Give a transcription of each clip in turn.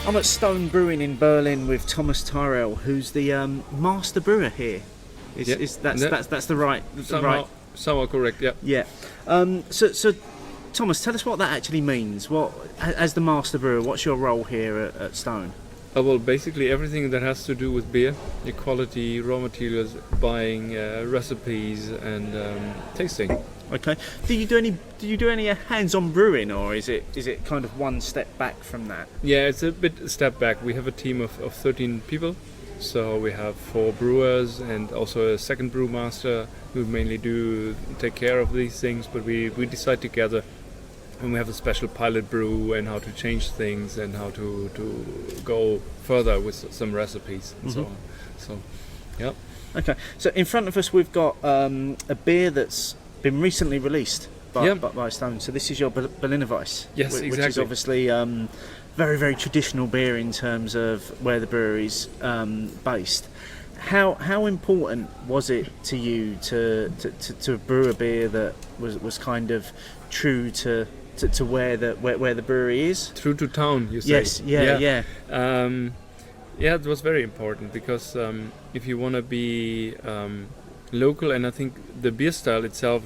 I'm at Stone Brewing in Berlin with Thomas Tyrell, who's the master brewer here. That's the right. Somehow correct. Yeah. Yeah. So Thomas, tell us what that actually means. What, as the master brewer, what's your role here at Stone? Well, basically everything that has to do with beer, the quality, raw materials, buying, recipes, and tasting. Okay. Do you do any hands-on brewing, or is it kind of one step back from that? Yeah, it's a bit a step back. We have a team of 13 people, so we have 4 brewers and also a second brewmaster who mainly take care of these things. But we decide together when we have a special pilot brew and how to change things and how to go further with some recipes and so on. So, yeah. Okay. So in front of us we've got a beer that's been recently released by Stone. So this is your Berliner Weiss. Yes, exactly. Which is obviously very, very traditional beer in terms of where the brewery's based. How important was it to you to brew a beer that was kind of true to where the brewery is? True to town, you say? Yes, yeah. Yeah, it was very important because if you want to be local, and I think the beer style itself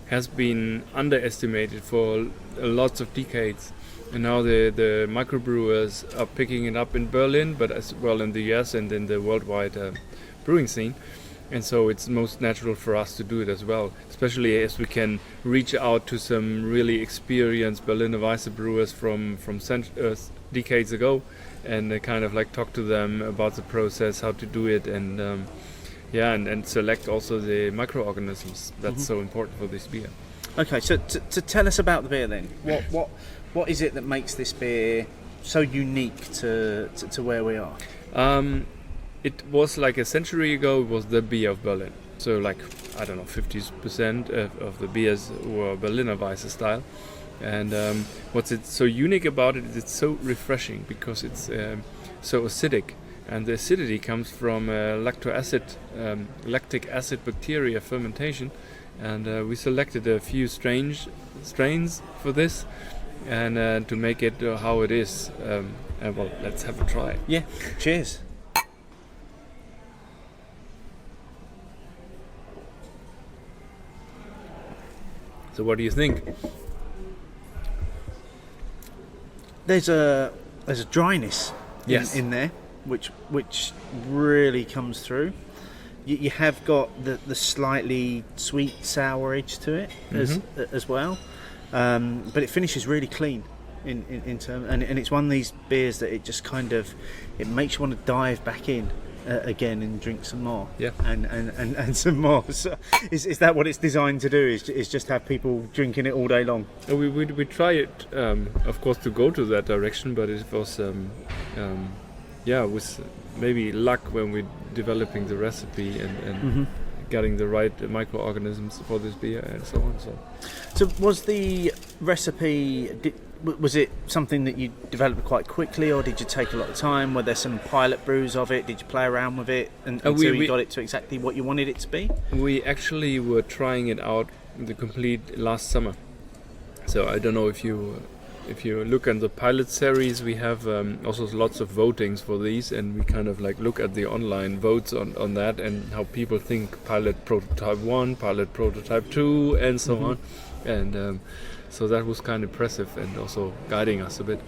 has been underestimated for lots of decades, and now the microbrewers are picking it up in Berlin, but as well in the US and in the worldwide brewing scene. And so it's most natural for us to do it as well, especially as we can reach out to some really experienced Berliner Weisse brewers from decades ago, and kind of like talk to them about the process, how to do it, and and select also the microorganisms. That's so important for this beer. Okay, so to tell us about the beer then, what is it that makes this beer so unique to where we are? It was like a century ago, it was the beer of Berlin. So like, I don't know, 50% of the beers were Berliner Weisse style. And what's it so unique about it is it's so refreshing because it's so acidic. And the acidity comes from lactic acid bacteria fermentation. And we selected a few strains for this and to make it how it is. And well, let's have a try. Yeah, cheers. So what do you think? There's a dryness in there, which really comes through. You have got the slightly sweet sour edge to it as well, but it finishes really clean in term, and it's one of these beers that it just kind of it makes you want to dive back in again and drink some more. Yeah, and some more. So is that what it's designed to do? Is just have people drinking it all day long? We try it, of course, to go to that direction, but it was with maybe luck when we're developing the recipe and getting the right microorganisms for this beer and so on. So was the recipe? Was it something that you developed quite quickly, or did you take a lot of time? Were there some pilot brews of it? Did you play around with it until you got it to exactly what you wanted it to be? We actually were trying it out the complete last summer. So I don't know if you look at the pilot series, we have also lots of votings for these, and we kind of like look at the online votes on that and how people think pilot prototype 1, pilot prototype 2, and so on. And so that was kind of impressive and also guiding us a bit.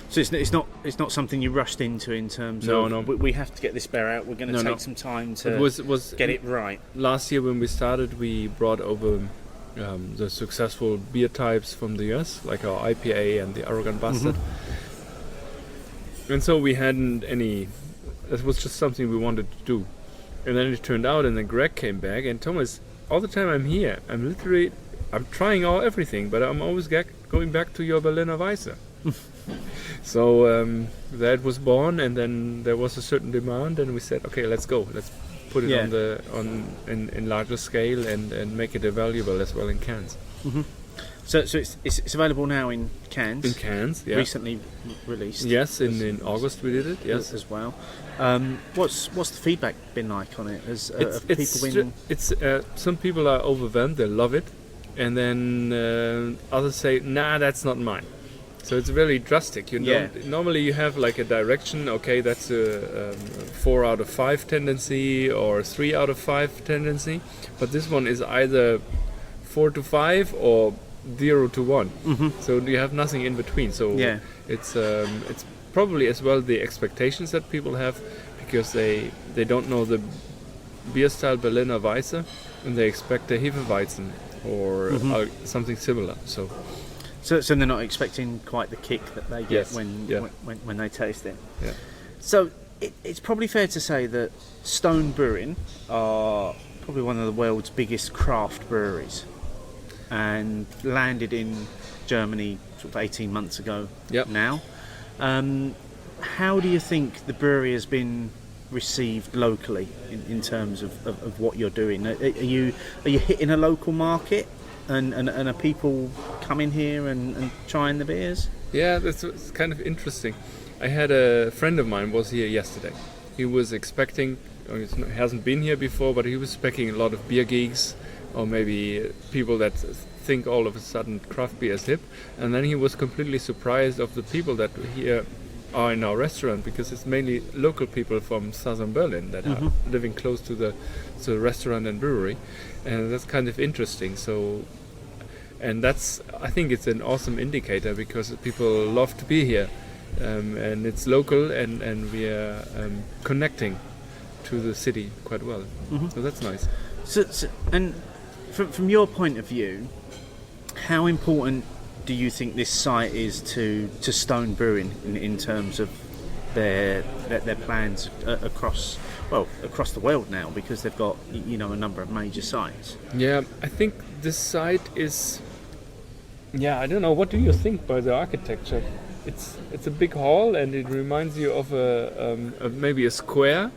So it's not something you rushed into in terms of we have to get this beer out. We're going to take some time to get it right. Last year when we started, we brought over the successful beer types from the US, like our IPA and the Arrogant Bastard. And so we hadn't any. That was just something we wanted to do. And then it turned out, and then Greg came back, and Thomas, all the time I'm here, I'm trying everything, but I'm always going back to your Berliner Weisse. So that was born, and then there was a certain demand, and we said, okay, let's go. Let's put it in larger scale and make it available as well in cans. So it's available now in cans. In cans, yeah. Recently released. Yes, in August we did it. Yes, as well. What's the feedback been like on it? Some people are overwhelmed. They love it. And then others say, nah, that's not mine. So it's very drastic. Normally you have like a direction. Okay, that's a 4 out of 5 tendency or 3 out of 5 tendency, but this one is either 4 to 5 or 0 to 1. So you have nothing in between. So it's probably as well the expectations that people have, because they don't know the beer style Berliner Weisse, and they expect a Hefeweizen or something similar. So they're not expecting quite the kick that they get when they taste it. Yeah. So it's probably fair to say that Stone Brewing are probably one of the world's biggest craft breweries, and landed in Germany sort of 18 months ago now. How do you think the brewery has been received locally in terms of what you're doing? Are you hitting a local market, and are people coming here and trying the beers? Yeah, that's kind of interesting. I had a friend of mine was here yesterday. He was expecting, he hasn't been here before, but he was expecting a lot of beer geeks, or maybe people that think all of a sudden craft beer is hip, and then he was completely surprised of the people that here are in our restaurant, because it's mainly local people from southern Berlin that are living close to the restaurant and brewery, and that's kind of interesting. So, and that's, I think it's an awesome indicator, because people love to be here, and it's local, and we are connecting to the city quite well. So that's nice. So and from your point of view, how important do you think this site is to Stone Brewing in terms of their plans across the world now, because they've got a number of major sites? Yeah, I think this site is. Yeah, I don't know. What do you think by the architecture? It's a big hall, and it reminds you of maybe a square.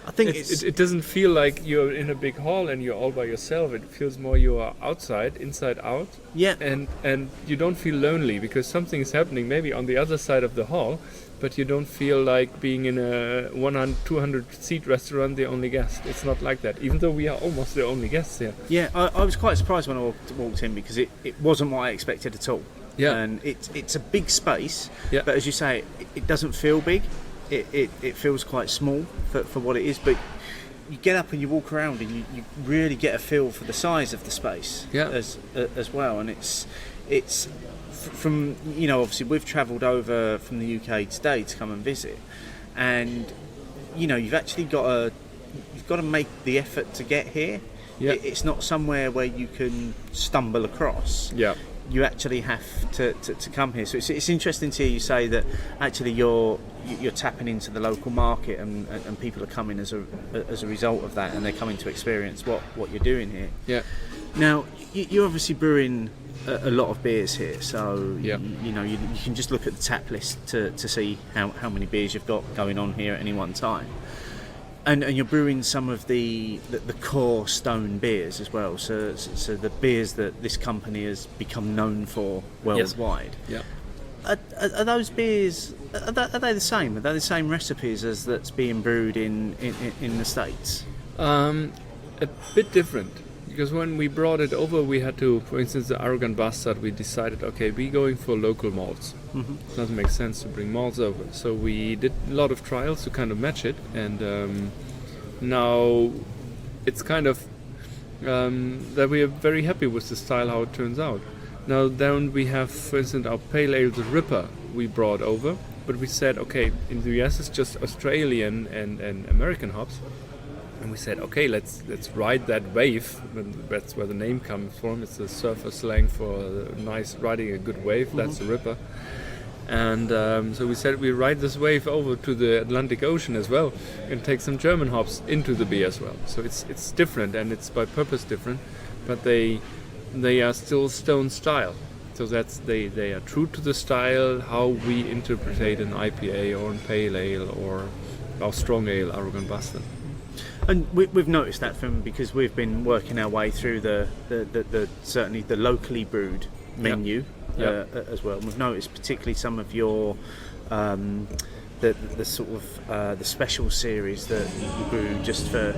I think it doesn't feel like you're in a big hall and you're all by yourself. It feels more you are outside, inside out. Yeah. And you don't feel lonely, because something is happening maybe on the other side of the hall, but you don't feel like being in a 100, 200 seat restaurant the only guest. It's not like that, even though we are almost the only guests here. Yeah, I was quite surprised when I walked in, because it wasn't what I expected at all. Yeah. And it's a big space, but as you say, it doesn't feel big. It feels quite small for what it is, but you get up and you walk around, and you really get a feel for the size of the space as well. And it's from, obviously we've travelled over from the UK today to come and visit, and you've actually got to make the effort to get here. It's not somewhere where you can stumble across. You actually have to come here. So it's interesting to hear you say that actually you're tapping into the local market, and people are coming as a result of that, and they're coming to experience what you're doing here. Yeah. Now you're obviously brewing a lot of beers here, so you can just look at the tap list to see how many beers you've got going on here at any one time. And you're brewing some of the core Stone beers as well. So the beers that this company has become known for worldwide. Yes. Are those beers? Are they the same? Are they the same recipes as that's being brewed in the States? A bit different, because when we brought it over, we had to, for instance, the Arrogant Bastard. We decided, okay, we're going for local malts. It doesn't make sense to bring malts over, so we did a lot of trials to kind of match it, and now it's kind of that we are very happy with the style, how it turns out. Now then we have, for instance, our pale ale, the Ripper, we brought over, but we said, okay, in the US it's just Australian and American hops, and we said, okay, let's ride that wave. That's where the name comes from. It's a surfer slang for riding a good wave. That's the Ripper. And so we said we ride this wave over to the Atlantic Ocean as well, and take some German hops into the beer as well. So it's different, and it's by purpose different, but they are still Stone style. So they are true to the style, how we interpret an IPA or an pale ale or our strong ale, Arrogant Bastard. And we've noticed that because we've been working our way through the certainly the locally brewed menu as well. And we've noticed particularly some of your the sort of the special series that you brew just for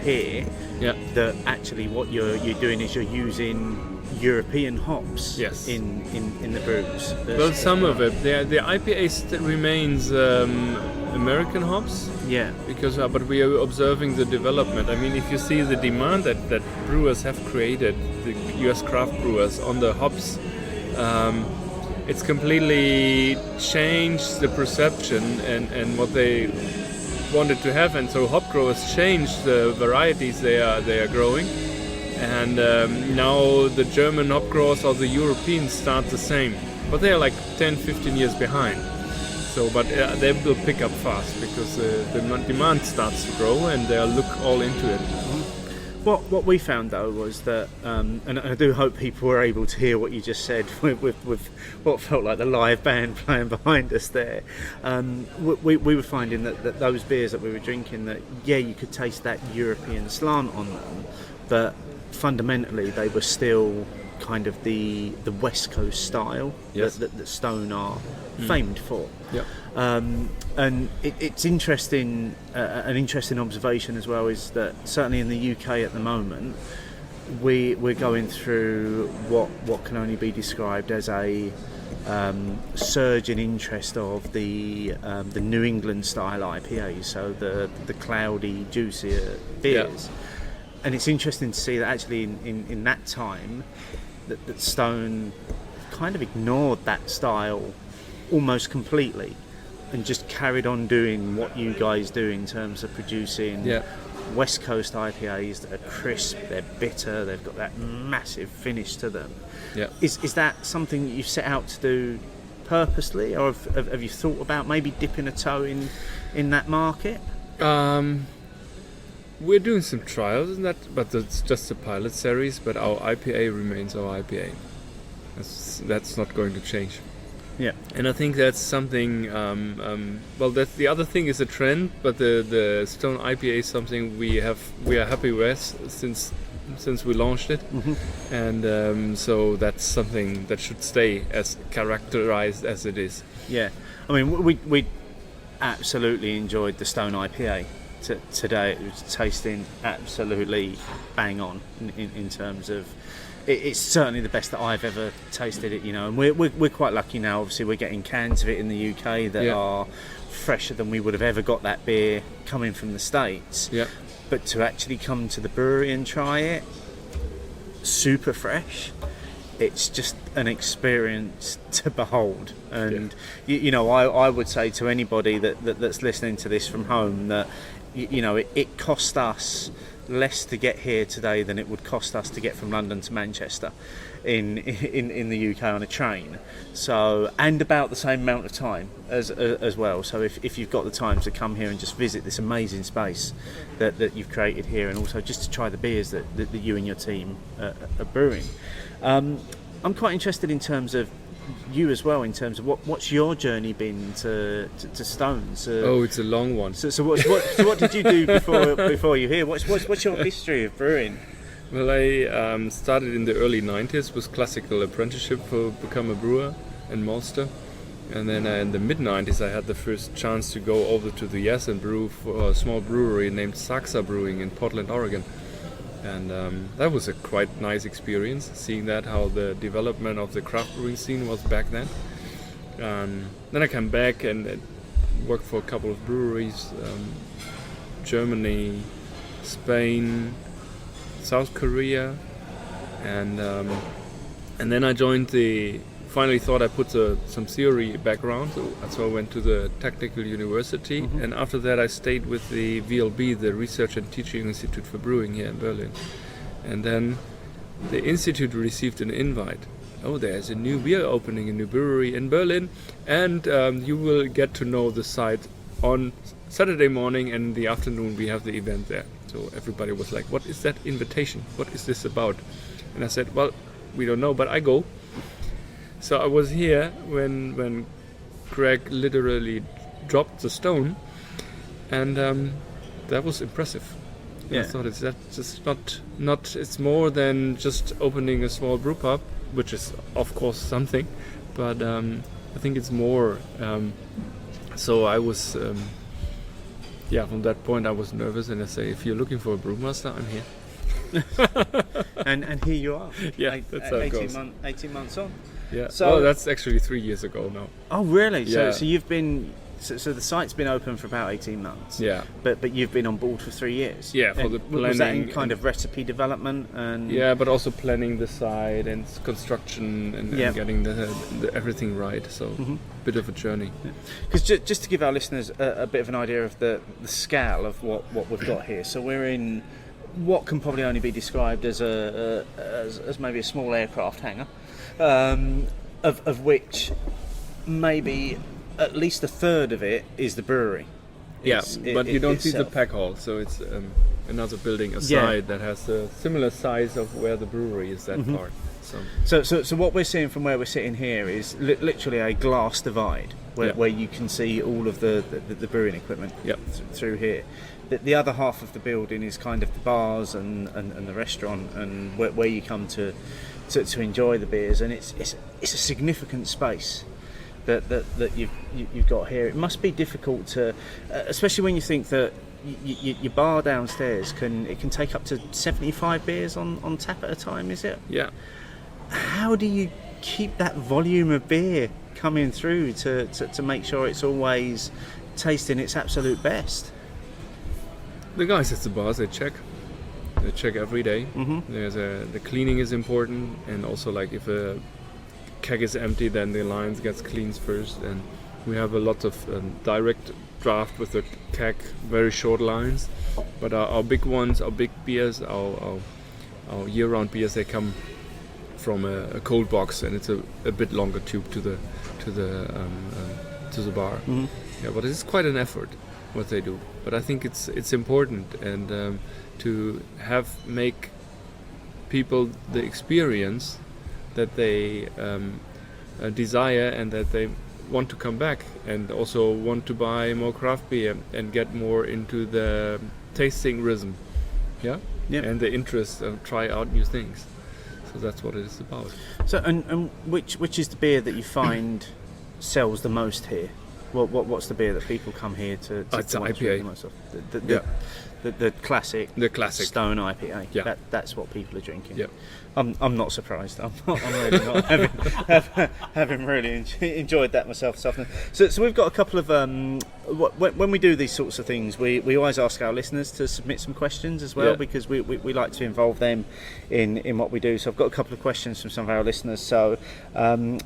here Yeah. that actually what you're doing is you're using European hops Yes. in the brews. Well, some of it. The IPA remains American hops. Yeah. Because, but we are observing the development. I mean, if you see the demand that brewers have created, the U.S. craft brewers on the hops, it's completely changed the perception and what they wanted to have, and so hop growers changed the varieties they are growing, and now the German hop growers or the Europeans start the same, but they are like 10-15 years behind. So, but they will pick up fast because the demand starts to grow and they'll look all into it. What we found though was that, and I do hope people were able to hear what you just said with what felt like the live band playing behind us there. We were finding that those beers that we were drinking, that you could taste that European slant on them, but fundamentally they were still kind of the West Coast style. Yes. that Stone are famed for. Yep. And it's interesting. An interesting observation as well is that certainly in the UK at the moment, we're going through what can only be described as a surge in interest of the New England style IPAs, so the cloudy, juicier beers. Yeah. And it's interesting to see that actually in that time that Stone kind of ignored that style almost completely and just carried on doing what you guys do in terms of producing West Coast IPAs that are crisp, they're bitter, they've got that massive finish to them. Yeah. Is that something that you've set out to do purposely, or have you thought about maybe dipping a toe in that market? We're doing some trials in that, but it's just a pilot series, but our IPA remains our IPA. That's not going to change. Yeah. And I think that's something, well, that's the other thing is a trend, but the Stone IPA is something we are happy with since we launched it. Mm-hmm. And so that's something that should stay as characterized as it is. Yeah. I mean, we absolutely enjoyed the Stone IPA today. It was tasting absolutely bang on in terms of, it's certainly the best that I've ever tasted it, and we're quite lucky now. Obviously we're getting cans of it in the UK that are fresher than we would have ever got that beer coming from the States. Yeah. But to actually come to the brewery and try it super fresh, it's just an experience to behold. And I would say to anybody that's listening to this from home that it cost us less to get here today than it would cost us to get from London to Manchester in the UK on a train. So, and about the same amount of time as well. So if you've got the time to come here and just visit this amazing space that you've created here, and also just to try the beers that you and your team are brewing. I'm quite interested in terms of you as well, in terms of what's your journey been to Stone? Oh, it's a long one. So what did you do before you here? What's your history of brewing? Well, I started in the early 90s with classical apprenticeship to become a brewer in Malster, and then in the mid 90s I had the first chance to go over to the US and brew for a small brewery named Saxa Brewing in Portland, Oregon. And that was a quite nice experience, seeing that how the development of the craft brewing scene was back then. Then I came back and worked for a couple of breweries, Germany, Spain, South Korea, and then I joined finally thought I put some theory background, so I went to the Technical University, and after that I stayed with the VLB, the Research and Teaching Institute for Brewing here in Berlin. And then the institute received an invite. Oh, there's a new beer opening, a new brewery in Berlin, and you will get to know the site on Saturday morning, and in the afternoon we have the event there. So everybody was like, what is that invitation? What is this about? And I said, well, we don't know, but I go. So I was here when Greg literally dropped the stone, and that was impressive. Yeah. I thought it's just not. It's more than just opening a small brew pub, which is of course something, but I think it's more. So I was yeah, from that point I was nervous, and I say, if you're looking for a brewmaster, I'm here. and here you are. Yeah, that's how it goes. 18 months on. Yeah. So that's actually 3 years ago now. Oh, really? Yeah. So you've been. So the site's been open for about 18 months. Yeah. But you've been on board for 3 years. Yeah, for the planning. Was that in kind of recipe development and? Yeah, but also planning the site and construction and getting the everything right. So bit of a journey. Because just to give our listeners a bit of an idea of the scale of what we've got here. So we're in what can probably only be described as as maybe a small aircraft hangar, of which maybe at least a third of it is the brewery. Yeah, but you don't see the itself. pack hall, so it's another building aside that has a similar size of where the brewery is, that part. So what we're seeing from where we're sitting here is literally a glass divide where you can see all of the brewing equipment through here. The other half of the building is kind of the bars and the restaurant and where you come to enjoy the beers, and it's a significant space that you've got here. It must be difficult to, especially when you think that your bar downstairs can take up to 75 beers on tap at a time. Is it? Yeah. How do you keep that volume of beer coming through to make sure it's always tasting its absolute best? The guys at the bars, they check every day. The cleaning is important, and also like if a keg is empty, then the lines gets cleaned first, and we have a lot of direct draft with the keg, very short lines, but our big ones, our big beers, our year-round beers, they come from a cold box, and it's a bit longer tube to the bar. Yeah, but it's quite an effort what they do, but I think it's important, and to make people the experience that they desire, and that they want to come back and also want to buy more craft beer and get more into the tasting rhythm, and the interest of try out new things. So that's what it is about. So and which is the beer that you find sells the most here? What's the beer that people come here to it's an IPA. The most of? The classic Stone IPA. Yeah. That's what people are drinking. Yeah. I'm not surprised. I'm really not having really enjoyed that myself this afternoon. So we've got a couple of when we do these sorts of things, we always ask our listeners to submit some questions as well, because we like to involve them in what we do. So I've got a couple of questions from some of our listeners. So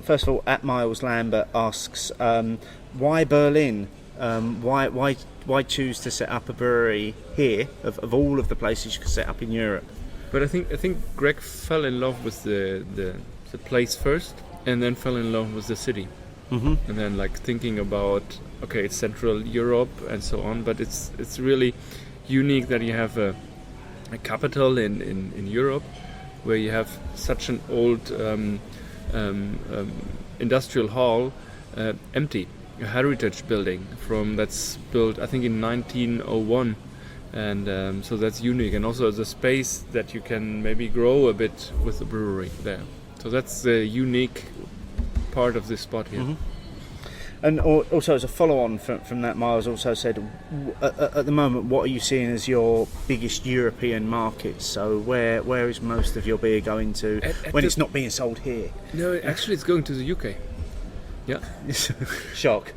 first of all, at Miles Lambert asks, why Berlin? Why choose to set up a brewery here of all of the places you could set up in Europe? But I think Greg fell in love with the place first, and then fell in love with the city, and then like thinking about it's Central Europe and so on, but it's really unique that you have a capital in Europe where you have such an old industrial hall empty. A heritage building that's built I think in 1901, and so that's unique, and also the space that you can maybe grow a bit with the brewery there. So that's the unique part of this spot here. And also as a follow-on from that, Miles also said, at the moment, what are you seeing as your biggest European markets? So where is most of your beer going to when it's not being sold here? No, actually it's going to the UK. Yeah. Shock.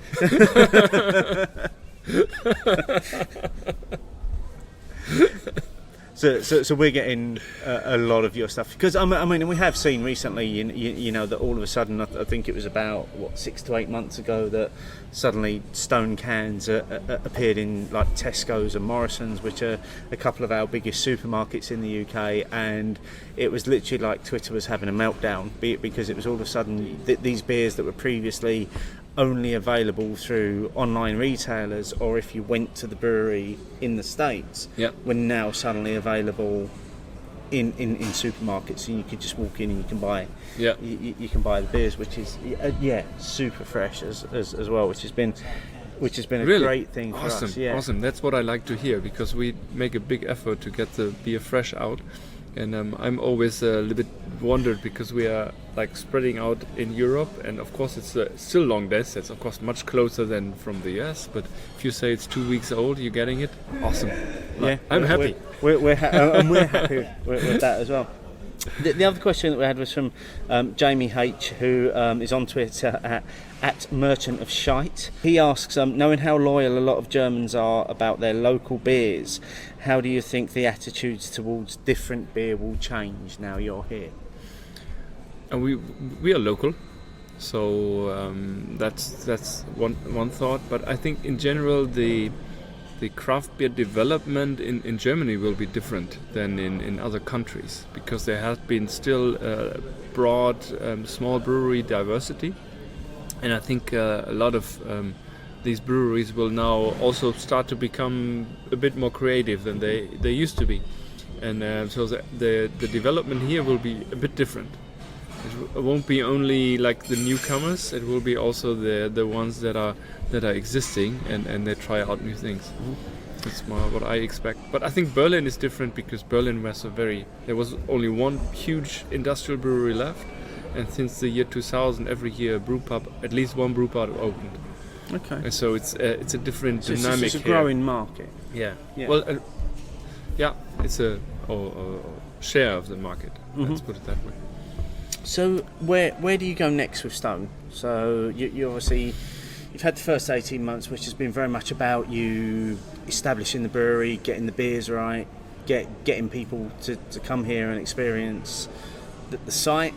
So we're getting a lot of your stuff, because I mean we have seen recently, you know, that all of a sudden, I think it was about 6 to 8 months ago, that suddenly Stone cans appeared in like Tesco's and Morrison's, which are a couple of our biggest supermarkets in the UK, and it was literally like Twitter was having a meltdown, because it was all of a sudden these beers that were previously only available through online retailers, or if you went to the brewery in the States, were now suddenly available in supermarkets, and you could just walk in and you can buy you can buy the beers, which is super fresh as well, which has been a really great thing for us. Awesome. That's what I like to hear, because we make a big effort to get the beer fresh out, and I'm always a little bit wondered because we are like spreading out in Europe, and of course it's still long days. It's of course much closer than from the US. But if you say it's 2 weeks old, you're getting it. Awesome. Yeah, I'm happy. We're happy with that as well. The other question that we had was from Jamie H, who is on Twitter at Merchant of Shite. He asks, knowing how loyal a lot of Germans are about their local beers, how do you think the attitudes towards different beer will change now you're here? And we are local, so that's one thought. But I think in general the craft beer development in Germany will be different than in other countries, because there has been still broad small brewery diversity, and I think a lot of these breweries will now also start to become a bit more creative than they used to be, and so the development here will be a bit different. It won't be only like the newcomers; it will be also the ones that are existing, and they try out new things. Mm-hmm. That's more what I expect. But I think Berlin is different, because Berlin was there was only one huge industrial brewery left, and since the year 2000, every year at least one brew pub opened. Okay. And so it's a different dynamic. It's a growing market. Yeah. Well, it's a share of the market. Mm-hmm. Let's put it that way. So where do you go next with Stone? So you obviously, you've had the first 18 months, which has been very much about you establishing the brewery, getting the beers right, getting people to come here and experience the site.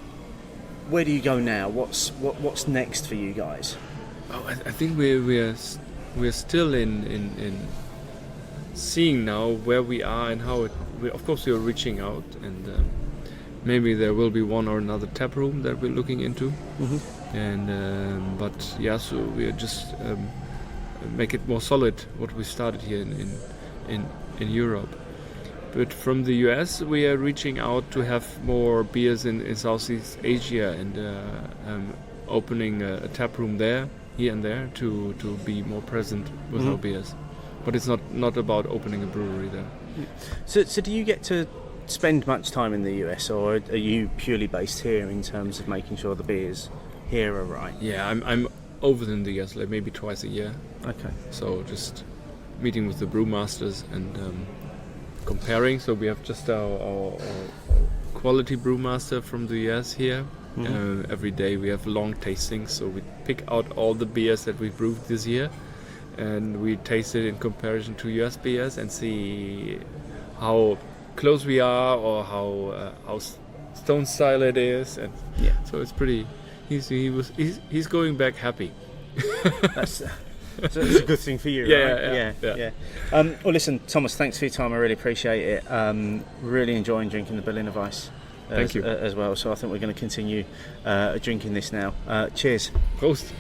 Where do you go now? What's next for you guys? Oh, I think we're still in seeing now where we are and how of course we are reaching out, and maybe there will be one or another tap room that we're looking into. Mm-hmm. And but yeah, so we are just make it more solid what we started here in Europe. But from the US we are reaching out to have more beers in Southeast Asia, and opening a tap room there, here and there, to be more present with our beers. But it's not about opening a brewery there. So do you get to spend much time in the US, or are you purely based here in terms of making sure the beers here are right? Yeah, I'm over in the US like maybe twice a year. Okay. So just meeting with the brewmasters and comparing. So we have just our quality brewmaster from the US here. Mm-hmm. Every day we have long tastings, so we pick out all the beers that we brewed this year, and we taste it in comparison to US beers and see how close we are, or how Stone style it is, and so it's pretty. He's going back happy. That's a good thing for you, right? Yeah. Well, listen, Thomas, thanks for your time. I really appreciate it. Really enjoying drinking the Berliner Weiss. Thank you as well. So I think we're going to continue drinking this now. Cheers. Prost.